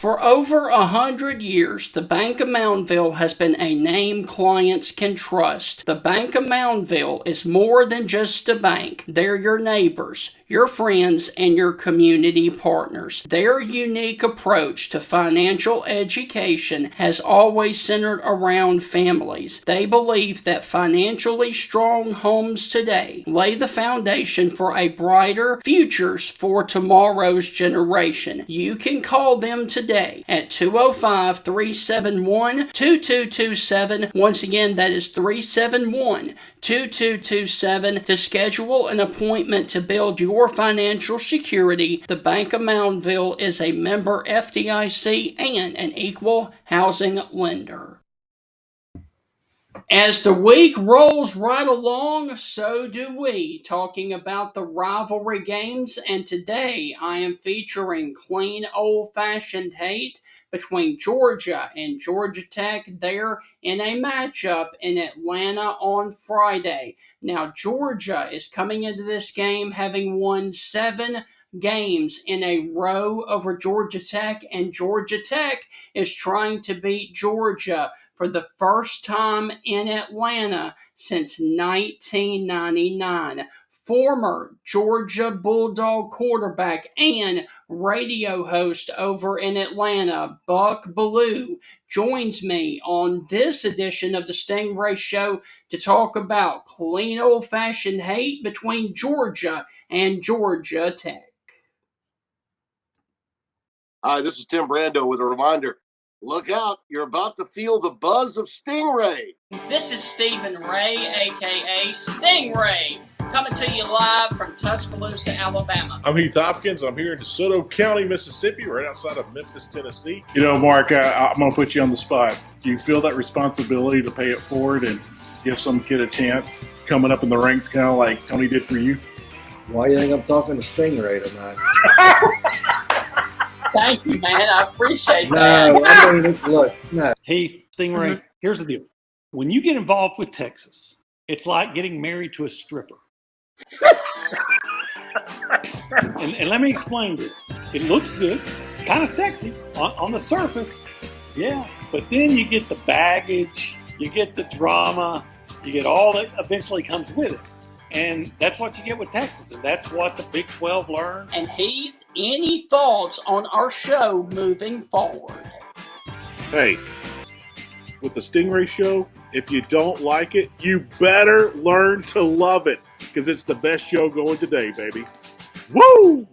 For over 100 years, the Bank of Moundville has been a name clients can trust. The Bank of Moundville is more than just a bank. They're your neighbors, your friends, and your community partners. Their unique approach to financial education has always centered around families. They believe that financially strong homes today lay the foundation for a brighter futures for tomorrow's generation. You can call them today at 205-371-2227. Once again, that is 371-2227 to schedule an appointment to build your financial security. The Bank of Moundville is a member FDIC and an equal housing lender. As the week rolls right along, so do we, talking about the rivalry games, and today I am featuring clean old-fashioned hate between Georgia and Georgia Tech there in a matchup in Atlanta on Friday. Now, Georgia is coming into this game having won 7 games in a row over Georgia Tech, and Georgia Tech is trying to beat Georgia for the first time in Atlanta since 1999. Former Georgia Bulldog quarterback and radio host over in Atlanta, Buck Belue, joins me on this edition of the Stingray Show to talk about clean old-fashioned hate between Georgia and Georgia Tech. Hi, this is Tim Brando with a reminder. Look out, you're about to feel the buzz of Stingray. This is Stephen Ray, a.k.a. Stingray, coming to you live from Tuscaloosa, Alabama. I'm Heath Hopkins. I'm here in DeSoto County, Mississippi, right outside of Memphis, Tennessee. You know, Mark, I'm going to put you on the spot. Do you feel that responsibility to pay it forward and give some kid a chance coming up in the ranks, kind of like Tony did for you? Why do you think I'm talking to Stingray tonight? Thank you, man. I appreciate that. No, I mean, look, no. Hey, Stingray, Here's the deal. When you get involved with Texas, it's like getting married to a stripper. and let me explain this. It looks good. It's kind of sexy on the surface. Yeah. But then you get the baggage, you get the drama, you get all that eventually comes with it. And that's what you get with Texas, and that's what the Big 12 learned. And Heath, any thoughts on our show moving forward? Hey, with the Stingray Show, if you don't like it, you better learn to love it, because it's the best show going today, baby. Woo!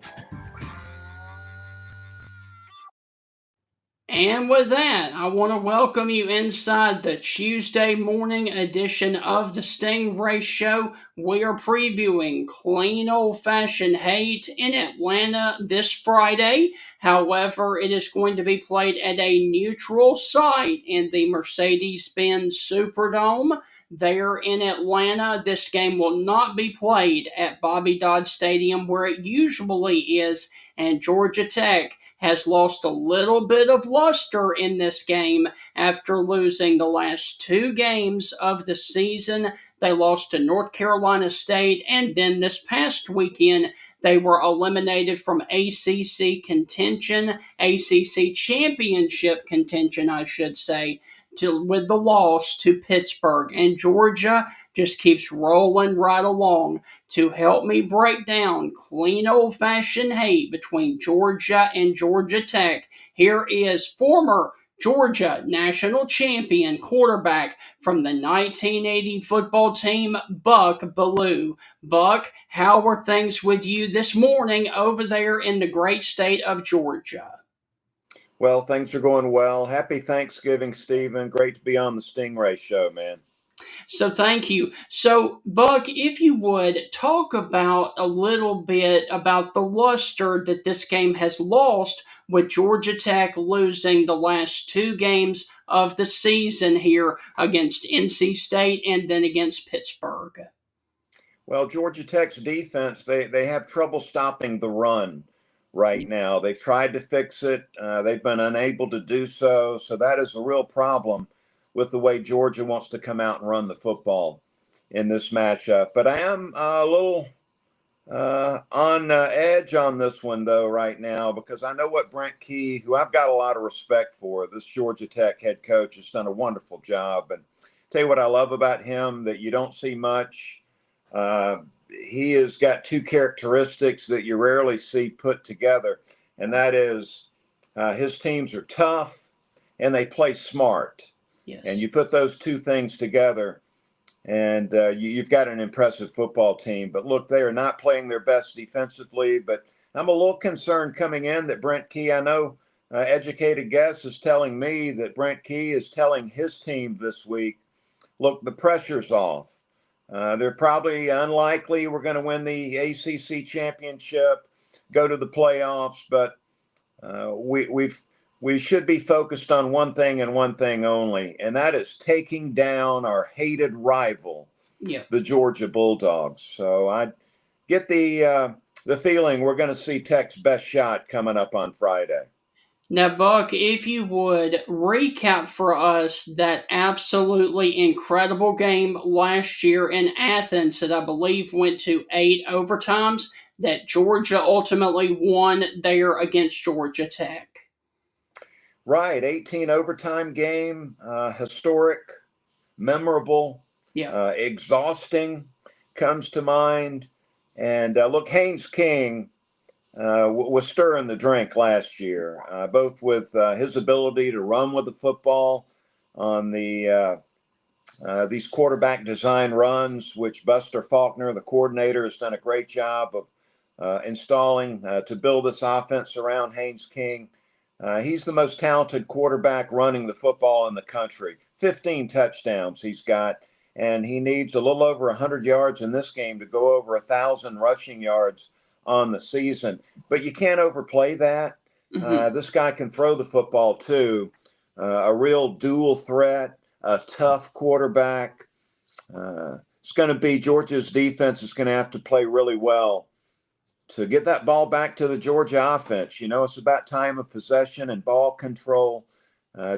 And with that, I want to welcome you inside the Tuesday morning edition of the Stingray Show. We are previewing Clean Old-Fashioned Hate in Atlanta this Friday. However, it is going to be played at a neutral site in the Mercedes-Benz Superdome there in Atlanta. This game will not be played at Bobby Dodd Stadium where it usually is, and Georgia Tech has lost a little bit of luster in this game after losing the last 2 games of the season. They lost to North Carolina State, and then this past weekend, they were eliminated from ACC contention, ACC championship contention, I should say, with the loss to Pittsburgh. And Georgia just keeps rolling right along. To help me break down clean old-fashioned hate between Georgia and Georgia Tech, here is former Georgia national champion quarterback from the 1980 football team, Buck Belue. Buck, how are things with you this morning over there in the great state of Georgia? Well, things are going well. Happy Thanksgiving, Stephen. Great to be on the Stingray Show, man. So thank you. So, Buck, if you would, talk about a little bit about the luster that this game has lost with Georgia Tech losing the last 2 games of the season here against NC State and then against Pittsburgh. Well, Georgia Tech's defense, they have trouble stopping the run right now. They've tried to fix it. They've been unable to do so. So that is a real problem with the way Georgia wants to come out and run the football in this matchup. But I am a little On edge on this one, though, right now, because I know what Brent Key, who I've got a lot of respect for, this Georgia Tech head coach, has done a wonderful job. And tell you what I love about him that you don't see much. He has got two characteristics that you rarely see put together, and that is his teams are tough and they play smart. Yes. And you put those two things together, and you've got an impressive football team. But look, they are not playing their best defensively. But I'm a little concerned coming in that Brent Key, I know educated guess is telling me that Brent Key is telling his team this week, look, the pressure's off. They're probably unlikely we're going to win the ACC championship, go to the playoffs, but we should be focused on one thing and one thing only, and that is taking down our hated rival, the Georgia Bulldogs. So I get the feeling we're going to see Tech's best shot coming up on Friday. Now, Buck, if you would recap for us that absolutely incredible game last year in Athens that I believe went to 8 overtimes that Georgia ultimately won there against Georgia Tech. Right, 18 overtime game, historic, memorable, exhausting comes to mind. And look, Haynes King was stirring the drink last year, both with his ability to run with the football on these quarterback design runs, which Buster Faulkner, the coordinator, has done a great job of installing to build this offense around Haynes King. He's the most talented quarterback running the football in the country. 15 touchdowns he's got, and he needs a little over 100 yards in this game to go over 1,000 rushing yards on the season. But you can't overplay that. This guy can throw the football too. A real dual threat, a tough quarterback. It's going to be Georgia's defense is going to have to play really well to get that ball back to the Georgia offense. You know, it's about time of possession and ball control.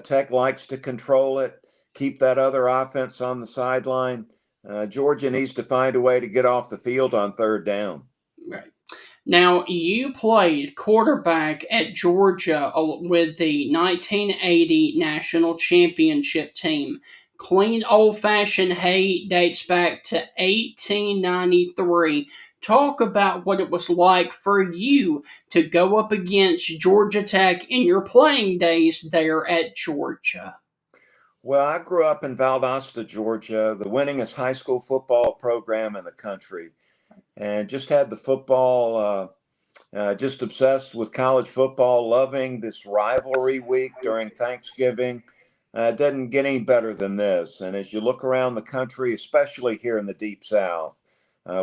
Tech likes to control it, keep that other offense on the sideline. Georgia needs to find a way to get off the field on third down. Right. Now, you played quarterback at Georgia with the 1980 National Championship team. Clean old-fashioned hate dates back to 1893. Talk about what it was like for you to go up against Georgia Tech in your playing days there at Georgia. Well, I grew up in Valdosta, Georgia, the winningest high school football program in the country, and just had the football, just obsessed with college football, loving this rivalry week during Thanksgiving. It doesn't get any better than this. And as you look around the country, especially here in the Deep South,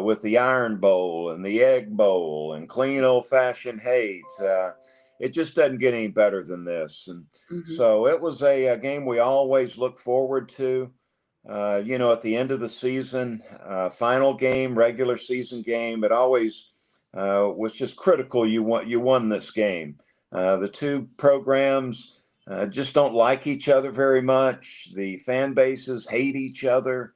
with the Iron Bowl and the Egg Bowl and clean old-fashioned hate, it just doesn't get any better than this. And so it was a game we always look forward to. You know, at the end of the season, final game, regular season game, it always was just critical you won this game. The two programs just don't like each other very much. The fan bases hate each other.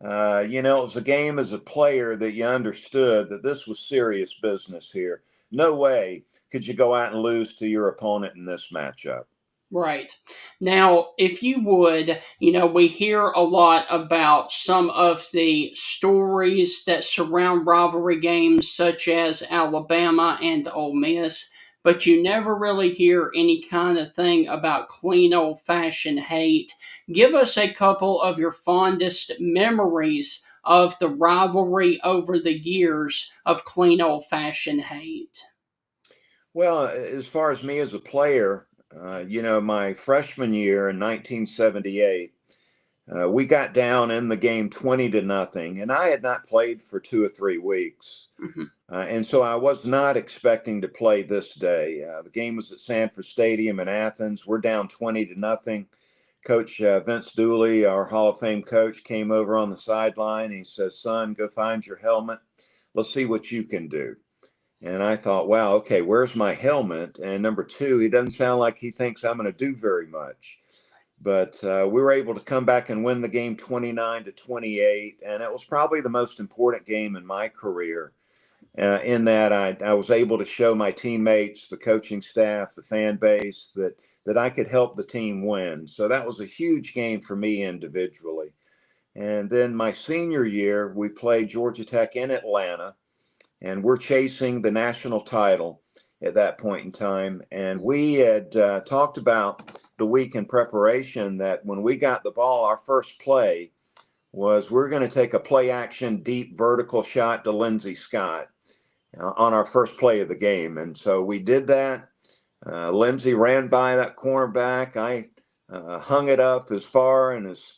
You know, it was a game as a player that you understood that this was serious business here. No way could you go out and lose to your opponent in this matchup. Right. Now, if you would, you know, we hear a lot about some of the stories that surround rivalry games, such as Alabama and Ole Miss, but you never really hear any kind of thing about clean old-fashioned hate. Give us a couple of your fondest memories of the rivalry over the years of clean old-fashioned hate. Well, as far as me as a player, you know, my freshman year in 1978, we got down in the game 20-0, and I had not played for 2 or 3 weeks. And so I was not expecting to play this day. The game was at Sanford Stadium in Athens. We're down 20-0. Coach Vince Dooley, our Hall of Fame coach, came over on the sideline. He says, "Son, go find your helmet. Let's see what you can do." And I thought, wow, okay, where's my helmet? And number two, he doesn't sound like he thinks I'm going to do very much. But we were able to come back and win the game 29-28. And it was probably the most important game in my career. in that I was able to show my teammates, the coaching staff, the fan base that I could help the team win. So that was a huge game for me individually. And then my senior year, we played Georgia Tech in Atlanta, and we're chasing the national title at that point in time. And we had talked about the week in preparation that when we got the ball, our first play was we're going to take a play action deep vertical shot to Lindsey Scott on our first play of the game. And so we did that. Lindsey ran by that cornerback. I hung it up as far and as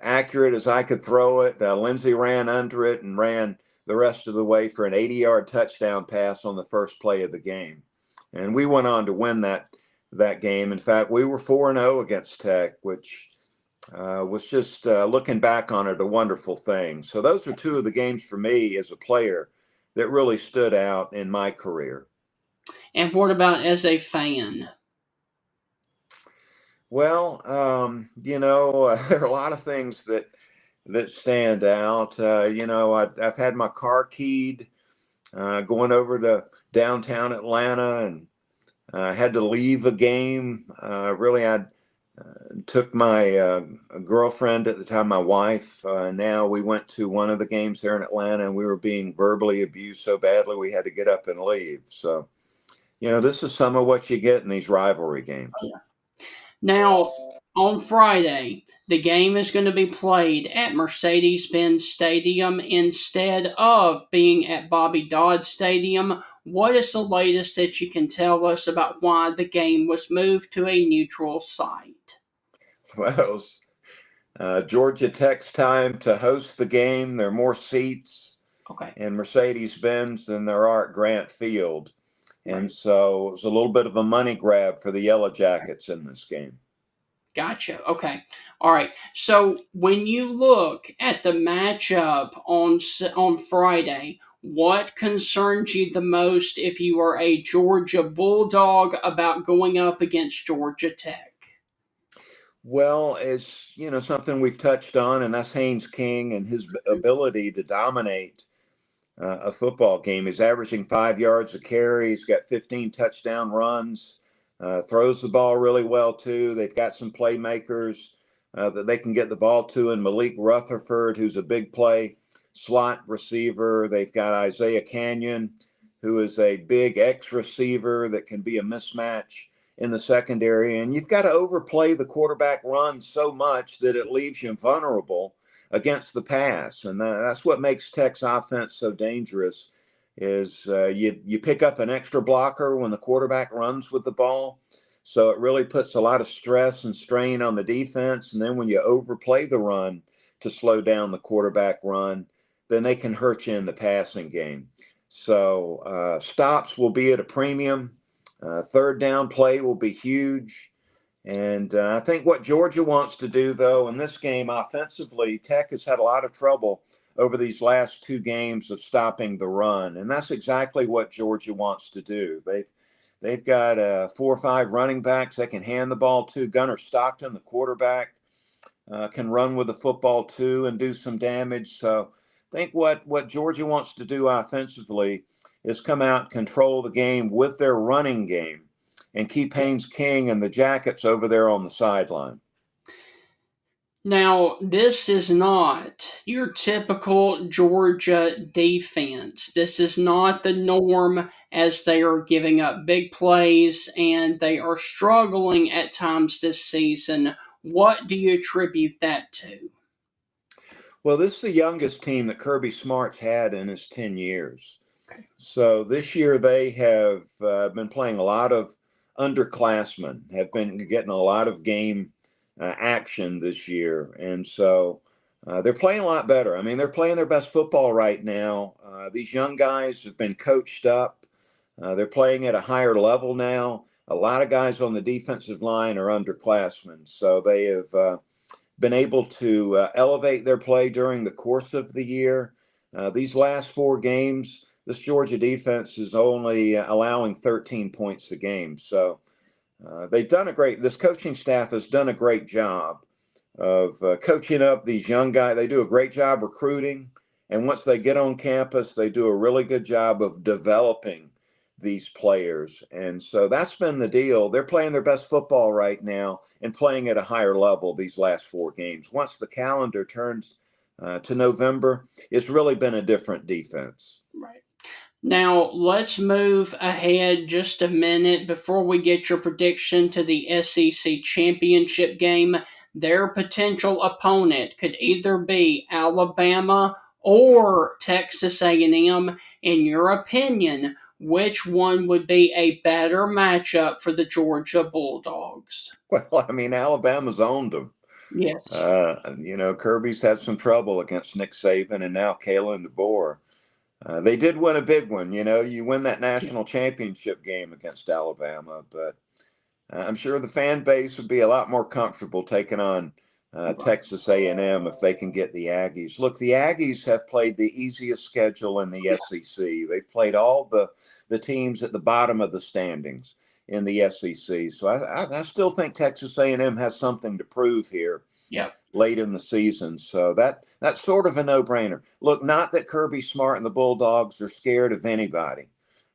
accurate as I could throw it. Lindsey ran under it and ran the rest of the way for an 80-yard touchdown pass on the first play of the game. And we went on to win that game. In fact, we were 4-0 against Tech, which was just looking back on it, a wonderful thing. So those are two of the games for me as a player that really stood out in my career. And what about as a fan? Well, there are a lot of things that stand out. I've had my car keyed going over to downtown Atlanta, and I had to leave a game. I took my girlfriend at the time, my wife. Now we went to one of the games there in Atlanta, and we were being verbally abused so badly we had to get up and leave. So, this is some of what you get in these rivalry games. Now, on Friday, the game is going to be played at Mercedes-Benz Stadium instead of being at Bobby Dodd Stadium. What is the latest that you can tell us about why the game was moved to a neutral site? Well, Georgia Tech's time to host the game. There are more seats in Mercedes-Benz than there are at Grant Field. And so it was a little bit of a money grab for the Yellow Jackets in this game. Gotcha. Okay. All right. So when you look at the matchup on Friday, what concerns you the most if you are a Georgia Bulldog about going up against Georgia Tech? Well, it's something we've touched on, and that's Haynes King and his ability to dominate a football game. He's averaging 5 yards a carry. He's got 15 touchdown runs, throws the ball really well too. They've got some playmakers that they can get the ball to, and Malik Rutherford, who's a big play slot receiver. They've got Isaiah Canyon, who is a big X receiver that can be a mismatch in the secondary. And you've got to overplay the quarterback run so much that it leaves you vulnerable against the pass. And that's what makes Tech's offense so dangerous is you pick up an extra blocker when the quarterback runs with the ball. So it really puts a lot of stress and strain on the defense. And then when you overplay the run to slow down the quarterback run, then they can hurt you in the passing game. So stops will be at a premium. Third down play will be huge. And I think what Georgia wants to do, though, in this game offensively, Tech has had a lot of trouble over these last two games of stopping the run. And that's exactly what Georgia wants to do. They've got 4 or 5 running backs they can hand the ball to. Gunnar Stockton, the quarterback, can run with the football too and do some damage. So I think what Georgia wants to do offensively is come out, control the game with their running game, and keep Haynes King and the Jackets over there on the sideline. Now, this is not your typical Georgia defense. This is not the norm, as they are giving up big plays and they are struggling at times this season. What do you attribute that to? Well, this is the youngest team that Kirby Smart's had in his 10 years. So this year they have been playing a lot of underclassmen, have been getting a lot of game action this year. And so they're playing a lot better. I mean, they're playing their best football right now. These young guys have been coached up. They're playing at a higher level now. A lot of guys on the defensive line are underclassmen. So they have been able to elevate their play during the course of the year. These last 4 games, this Georgia defense is only allowing 13 points a game. So this coaching staff has done a great job of coaching up these young guys. They do a great job recruiting, And once they get on campus, they do a really good job of developing these players. And so that's been the deal. They're playing their best football right now and playing at a higher level these last 4 games. Once the calendar turns to November, it's really been a different defense. Right. Now, let's move ahead just a minute before we get your prediction to the SEC championship game. Their potential opponent could either be Alabama or Texas A&M. In your opinion, which one would be a better matchup for the Georgia Bulldogs? Well, I mean, Alabama's owned them. Yes. Kirby's had some trouble against Nick Saban and now Kalen DeBoer. They did win a big one. You win that national championship game against Alabama, but I'm sure the fan base would be a lot more comfortable taking on Texas A&M if they can get the Aggies. Look, the Aggies have played the easiest schedule in the SEC. They've played all the teams at the bottom of the standings in the SEC. So I still think Texas A&M has something to prove here. Yeah. Late in the season. So that's sort of a no-brainer. Look, not that Kirby Smart and the Bulldogs are scared of anybody,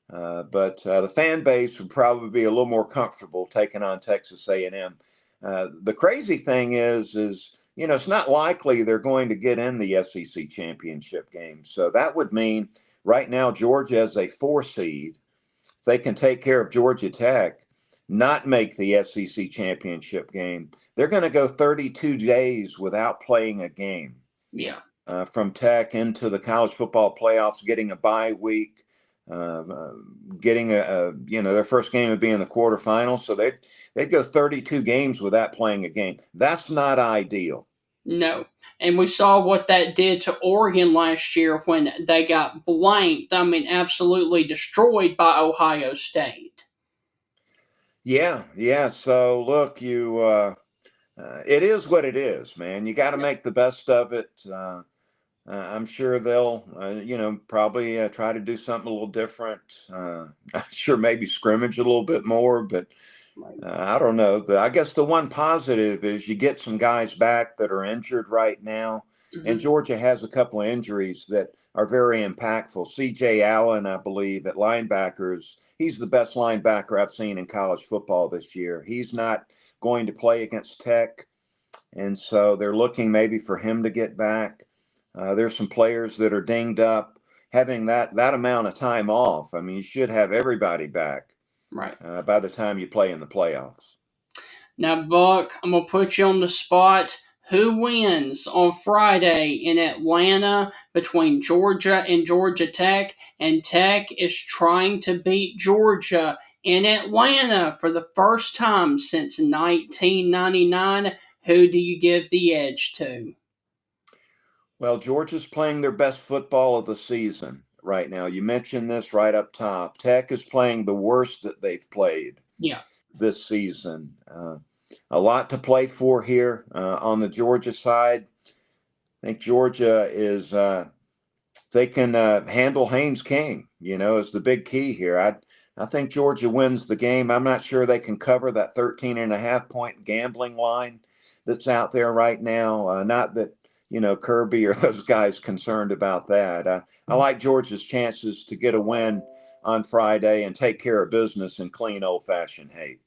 but the fan base would probably be a little more comfortable taking on Texas A&M. The crazy thing is it's not likely they're going to get in the SEC championship game. So that would mean right now Georgia as a 4 seed, if they can take care of Georgia Tech, not make the SEC championship game, they're going to go 32 days without playing a game. Yeah. From Tech into the college football playoffs, getting a bye week, getting their first game would be in the quarterfinals. So they'd go 32 games without playing a game. That's not ideal. No. And we saw what that did to Oregon last year when they got blanked. I mean, absolutely destroyed by Ohio State. Yeah. So look, it is what it is, man. You got to make the best of it. I'm sure they'll, probably try to do something a little different. I'm sure maybe scrimmage a little bit more, but I don't know. I guess the one positive is you get some guys back that are injured right now. Mm-hmm. And Georgia has a couple of injuries that are very impactful. C.J. Allen, I believe, at linebackers, he's the best linebacker I've seen in college football this year. He's not going to play against Tech, and so they're looking maybe for him to get back. There's some players that are dinged up. Having that amount of time off, I mean, you should have everybody back by the time you play in the playoffs. Now, Buck, I'm going to put you on the spot. Who wins on Friday in Atlanta between Georgia and Georgia Tech? And Tech is trying to beat Georgia in Atlanta for the first time since 1999. Who do you give the edge to? Well, Georgia's playing their best football of the season right now. You mentioned this right up top. Tech is playing the worst that they've played this season. A lot to play for here on the Georgia side. I think Georgia is they can handle Haynes King, is the big key here. I think Georgia wins the game. I'm not sure they can cover that 13.5-point gambling line that's out there right now. Not that, Kirby or those guys concerned about that. I like Georgia's chances to get a win on Friday and take care of business in clean old-fashioned hate.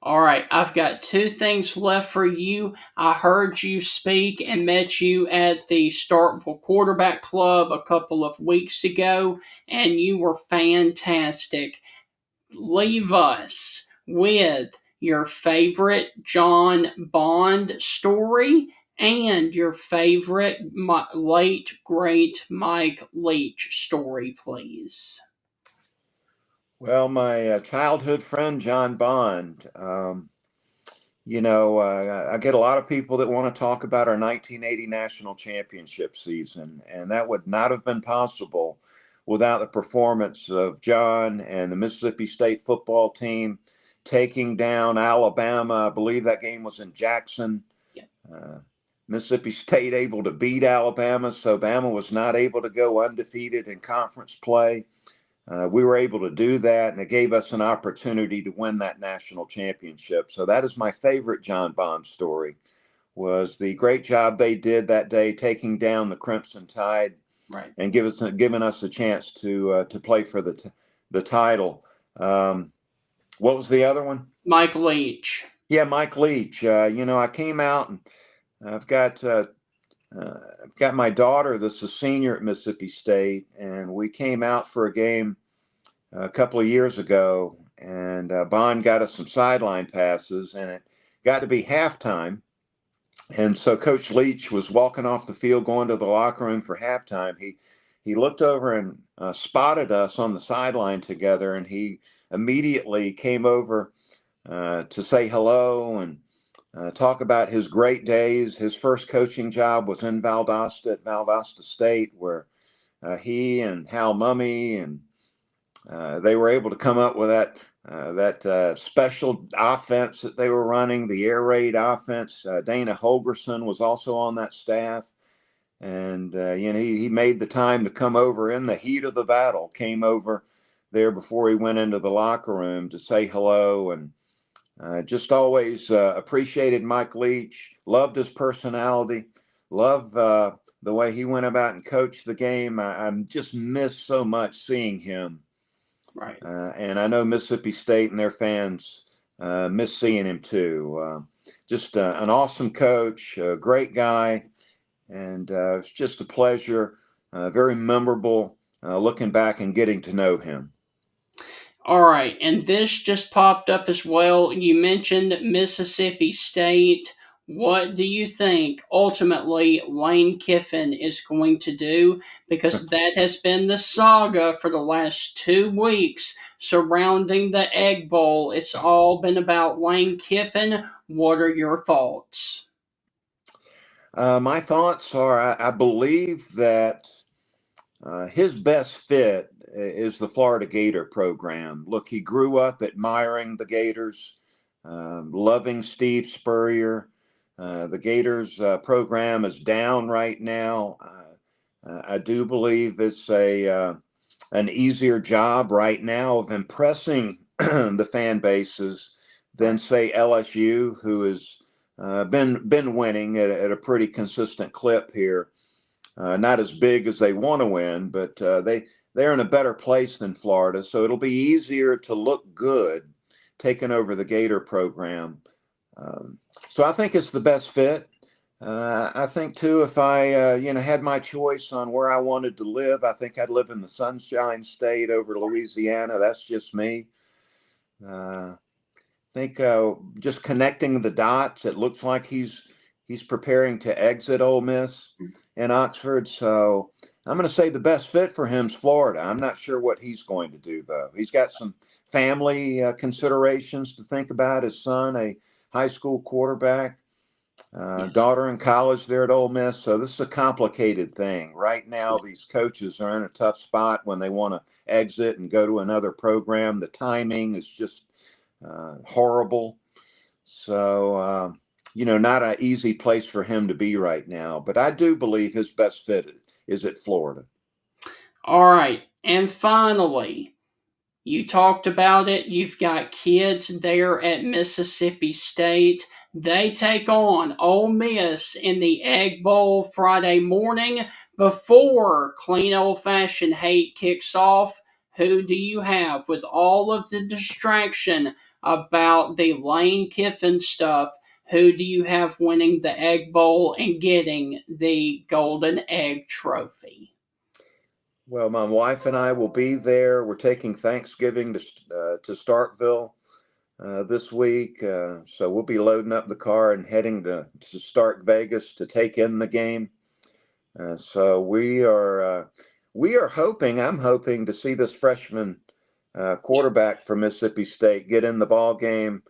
All right, I've got 2 things left for you. I heard you speak and met you at the Starkville Quarterback Club a couple of weeks ago, and you were fantastic. Leave us with your favorite John Bond story and your favorite late, great Mike Leach story, please. Well, my childhood friend, John Bond, I get a lot of people that want to talk about our 1980 national championship season, and that would not have been possible without the performance of John and the Mississippi State football team taking down Alabama. I believe that game was in Jackson. Mississippi State able to beat Alabama, so Bama was not able to go undefeated in conference play. We were able to do that, and it gave us an opportunity to win that national championship. So that is my favorite John Bond story, was the great job they did that day taking down the Crimson Tide. Right. and giving us a chance to play for the title. What was the other one? Mike Leach. Yeah, Mike Leach. I came out and I've got my daughter that's a senior at Mississippi State, and we came out for a game a couple of years ago, and Bond got us some sideline passes, and it got to be halftime. And so Coach Leach was walking off the field, going to the locker room for halftime. He looked over and spotted us on the sideline together, and he immediately came over to say hello and talk about his great days. His first coaching job was in Valdosta at Valdosta State, where he and Hal Mummy and they were able to come up with that special offense that they were running, the air raid offense. Dana Holgerson was also on that staff. And, he made the time to come over in the heat of the battle, came over there before he went into the locker room to say hello. And just always appreciated Mike Leach, loved his personality, loved the way he went about and coached the game. I just miss so much seeing him. Right. And I know Mississippi State and their fans miss seeing him too. Just an awesome coach, a great guy. And it's just a pleasure, very memorable looking back and getting to know him. All right, and this just popped up as well. You mentioned Mississippi State. What do you think ultimately Lane Kiffin is going to do? Because that has been the saga for the last 2 weeks surrounding the Egg Bowl. It's all been about Lane Kiffin. What are your thoughts? My thoughts are I believe that his best fit is the Florida Gator program. Look, he grew up admiring the Gators, loving Steve Spurrier. The Gators program is down right now. I do believe it's an easier job right now of impressing the fan bases than, say, LSU, who has been winning at a pretty consistent clip here. Not as big as they want to win, but they're in a better place than Florida, so it'll be easier to look good taking over the Gator program. So I think it's the best fit. I think too, if I had my choice on where I wanted to live, I think I'd live in the Sunshine State over Louisiana. That's just me. I think just connecting the dots, it looks like he's preparing to exit Ole Miss in Oxford. So I'm going to say the best fit for him is Florida. I'm not sure what he's going to do, though. He's got some family considerations to think about. His son, a high school quarterback, daughter in college there at Ole Miss. So this is a complicated thing. Right now, these coaches are in a tough spot when they want to exit and go to another program. The timing is just horrible. So, not an easy place for him to be right now. But I do believe his best fit is at Florida. All right. And finally, you talked about it. You've got kids there at Mississippi State. They take on Ole Miss in the Egg Bowl Friday morning before Clean Old Fashioned Hate kicks off. Who do you have with all of the distraction about the Lane Kiffin stuff? Who do you have winning the Egg Bowl and getting the Golden Egg Trophy? Well, my wife and I will be there. We're taking Thanksgiving to Starkville this week. So we'll be loading up the car and heading to Stark Vegas to take in the game. So we are hoping, I'm hoping to see this freshman quarterback from Mississippi State get in the ball game,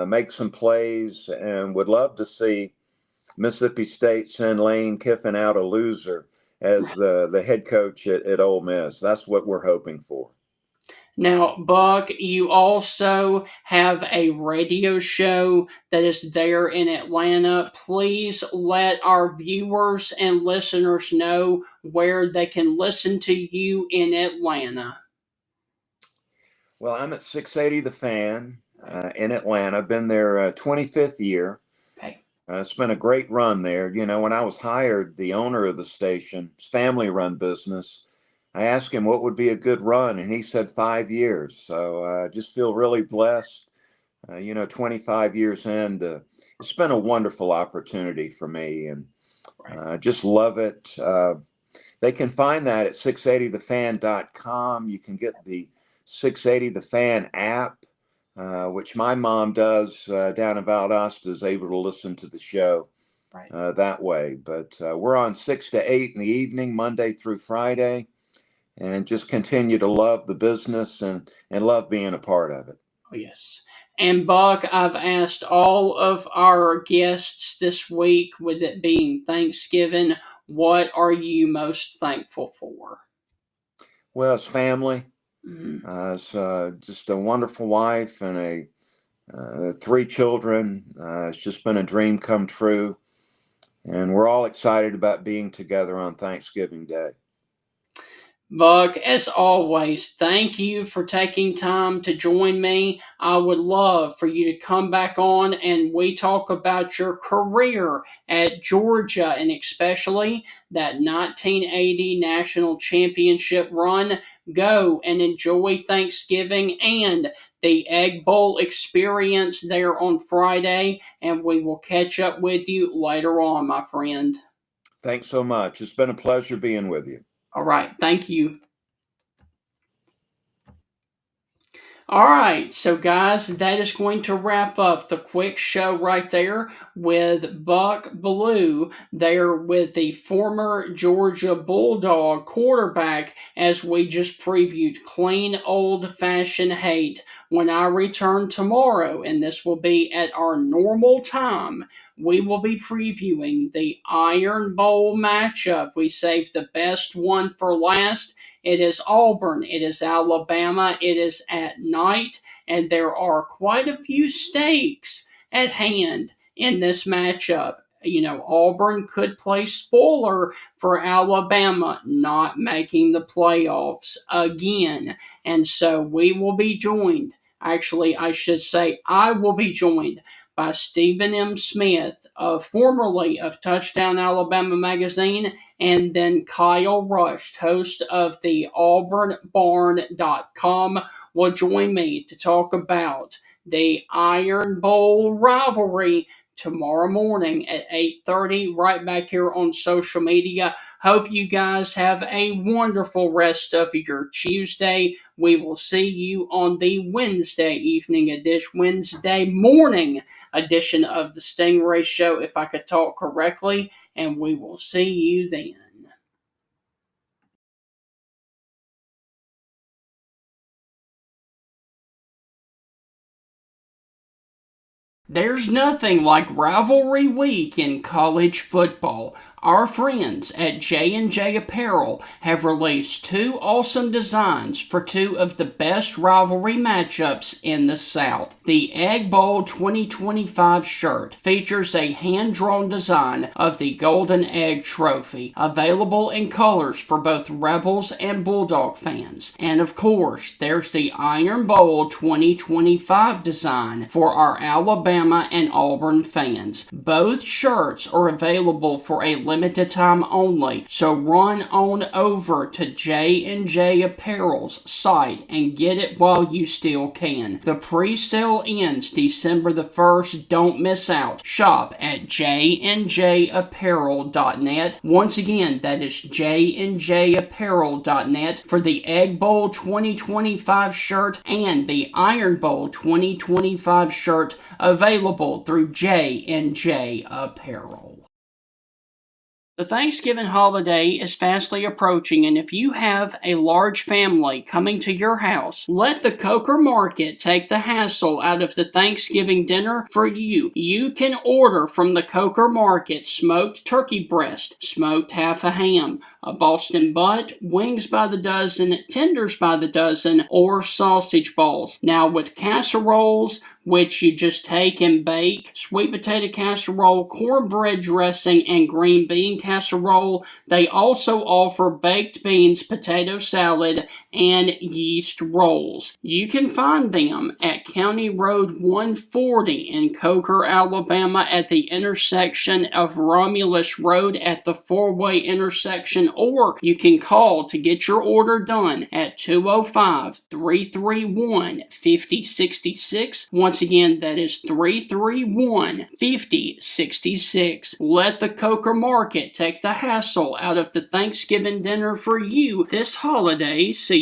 make some plays, and would love to see Mississippi State send Lane Kiffin out a loser as the head coach at Ole Miss. That's what we're hoping for. Now, Buck, you also have a radio show that is there in Atlanta. Please let our viewers and listeners know where they can listen to you in Atlanta. Well, I'm at 680 The Fan in Atlanta. I've been there 25th year. Okay. It's been a great run there. You know, when I was hired, the owner of the station, it's family-run business, I asked him what would be a good run, and he said 5 years. So I just feel really blessed. 25 years in, it's been a wonderful opportunity for me, and I just love it. They can find that at 680thefan.com. You can get the 680 The Fan app, which my mom does down in Valdosta, is able to listen to the show that way. But we're on 6 to 8 in the evening, Monday through Friday, and just continue to love the business and love being a part of it. Oh, yes. And Buck, I've asked all of our guests this week, with it being Thanksgiving, what are you most thankful for? Well, it's family. Mhm. It's just a wonderful wife and 3 children. It's just been a dream come true. And we're all excited about being together on Thanksgiving Day. Buck, as always, thank you for taking time to join me. I would love for you to come back on and we talk about your career at Georgia, and especially that 1980 national championship run. Go and enjoy Thanksgiving and the Egg Bowl experience there on Friday, and we will catch up with you later on, my friend. Thanks so much. It's been a pleasure being with you. All right, thank you. All right, so guys, that is going to wrap up the quick show right there with Buck Belue there with the former Georgia Bulldog quarterback, as we just previewed clean old-fashioned hate. When I return tomorrow, and this will be at our normal time, we will be previewing the Iron Bowl matchup. We saved the best one for last. It is Auburn, it is Alabama, it is at night, and there are quite a few stakes at hand in this matchup. You know, Auburn could play spoiler for Alabama not making the playoffs again. And so we will be joined, actually, I should say, I will be joined by Stephen M. Smith, formerly of Touchdown Alabama Magazine, and then Kyle Rush, host of the AuburnBarn.com, will join me to talk about the Iron Bowl rivalry tomorrow morning at 8:30, right back here on social media. Hope you guys have a wonderful rest of your Tuesday. We will see you on the Wednesday morning edition of the Stingray Show, if I could talk correctly, and we will see you then. There's nothing like rivalry week in college football. Our friends at J&J Apparel have released 2 awesome designs for 2 of the best rivalry matchups in the South. The Egg Bowl 2025 shirt features a hand-drawn design of the Golden Egg Trophy, available in colors for both Rebels and Bulldog fans. And of course, there's the Iron Bowl 2025 design for our Alabama and Auburn fans. Both shirts are available for a limited time only, so run on over to J&J Apparel's site and get it while you still can. The pre-sale ends December the 1st. Don't miss out. Shop at jnjapparel.net. Once again, that is jnjapparel.net for the Egg Bowl 2025 shirt and the Iron Bowl 2025 shirt, available through J&J Apparel. The Thanksgiving holiday is fastly approaching, and if you have a large family coming to your house, let the Coker Market take the hassle out of the Thanksgiving dinner for you. You can order from the Coker Market smoked turkey breast, smoked half a ham, a Boston butt, wings by the dozen, tenders by the dozen, or sausage balls. Now with casseroles, which you just take and bake, sweet potato casserole, cornbread dressing, and green bean casserole. They also offer baked beans, potato salad, and yeast rolls. You can find them at County Road 140 in Coker, Alabama at the intersection of Romulus Road at the four-way intersection, or you can call to get your order done at 205-331-5066. Once again, that is 331-5066. Let the Coker Market take the hassle out of the Thanksgiving dinner for you this holiday season.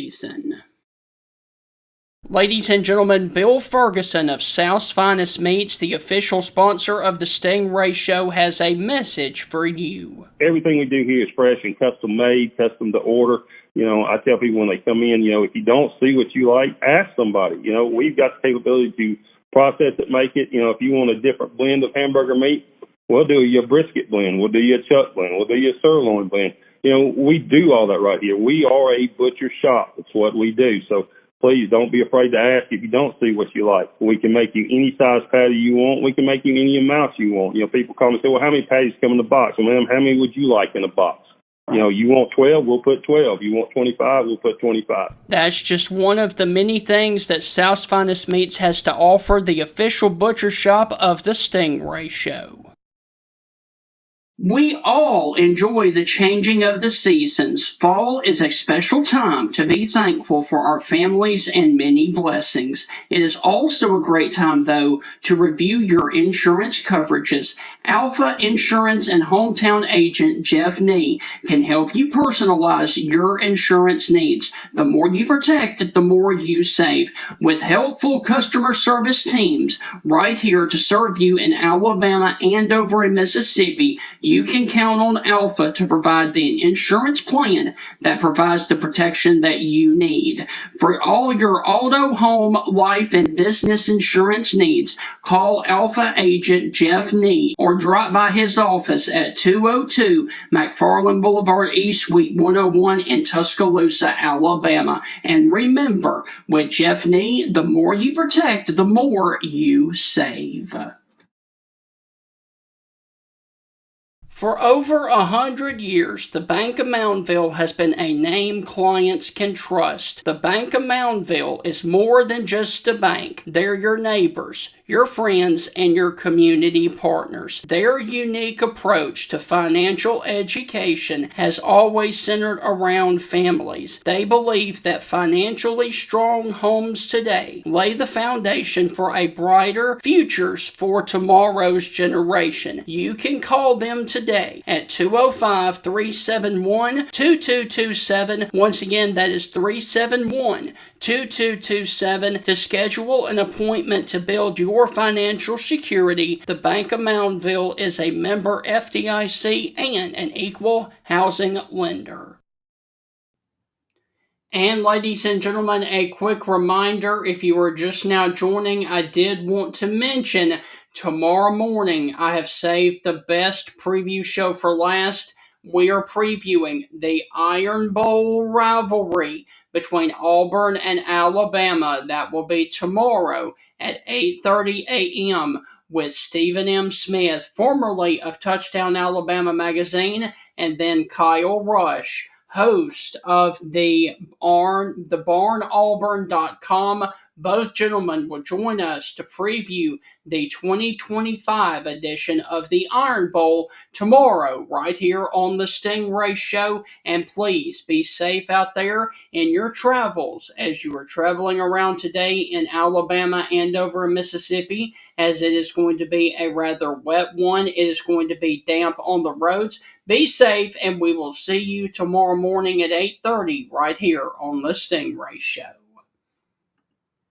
Ladies and gentlemen, Bill Ferguson of South's Finest Meats, the official sponsor of the Stingray Show, has a message for you. Everything we do here is fresh and custom made, custom to order. I tell people when they come in, if you don't see what you like, ask somebody. We've got the capability to process it, make it. If you want a different blend of hamburger meat, we'll do you a brisket blend. We'll do you a chuck blend. We'll do you a sirloin blend. We do all that right here. We are a butcher shop. That's what we do. So please don't be afraid to ask if you don't see what you like. We can make you any size patty you want. We can make you any amount you want. People call me and say, well, how many patties come in the box? Well, ma'am, how many would you like in a box? You want 12, we'll put 12. You want 25, we'll put 25. That's just one of the many things that South's Finest Meats has to offer, the official butcher shop of the Stingray Show. We all enjoy the changing of the seasons. Fall is a special time to be thankful for our families and many blessings. It is also a great time, though, to review your insurance coverages. Alpha Insurance and hometown agent Jeff Nee can help you personalize your insurance needs. The more you protect, the more you save. With helpful customer service teams right here to serve you in Alabama and over in Mississippi, you can count on Alpha to provide the insurance plan that provides the protection that you need. For all your auto, home, life, and business insurance needs, call Alpha agent Jeff Nee or drop by his office at 202 McFarland Boulevard East, Suite 101 in Tuscaloosa, Alabama. And remember, with Jeff Nee, the more you protect, the more you save. For over 100 years, the Bank of Moundville has been a name clients can trust. The Bank of Moundville is more than just a bank. They're your neighbors, your friends, and your community partners. Their unique approach to financial education has always centered around families. They believe that financially strong homes today lay the foundation for a brighter futures for tomorrow's generation. You can call them today at 205-371-2227. Once again, that is 371-2227 to schedule an appointment to build your financial security. The Bank of Moundville is a member FDIC and an equal housing lender. And ladies and gentlemen, a quick reminder, if you are just now joining, I did want to mention tomorrow morning I have saved the best preview show for last. We are previewing the Iron Bowl rivalry between Auburn and Alabama. That will be tomorrow at 8:30 a.m. with Stephen M. Smith, formerly of Touchdown Alabama magazine, and then Kyle Rush, host of the barnauburn.com. Both gentlemen will join us to preview the 2025 edition of the Iron Bowl tomorrow, right here on the Stingray Show. And please be safe out there in your travels as you are traveling around today in Alabama and over in Mississippi, as it is going to be a rather wet one. It is going to be damp on the roads. Be safe, and we will see you tomorrow morning at 8:30 right here on the Stingray Show.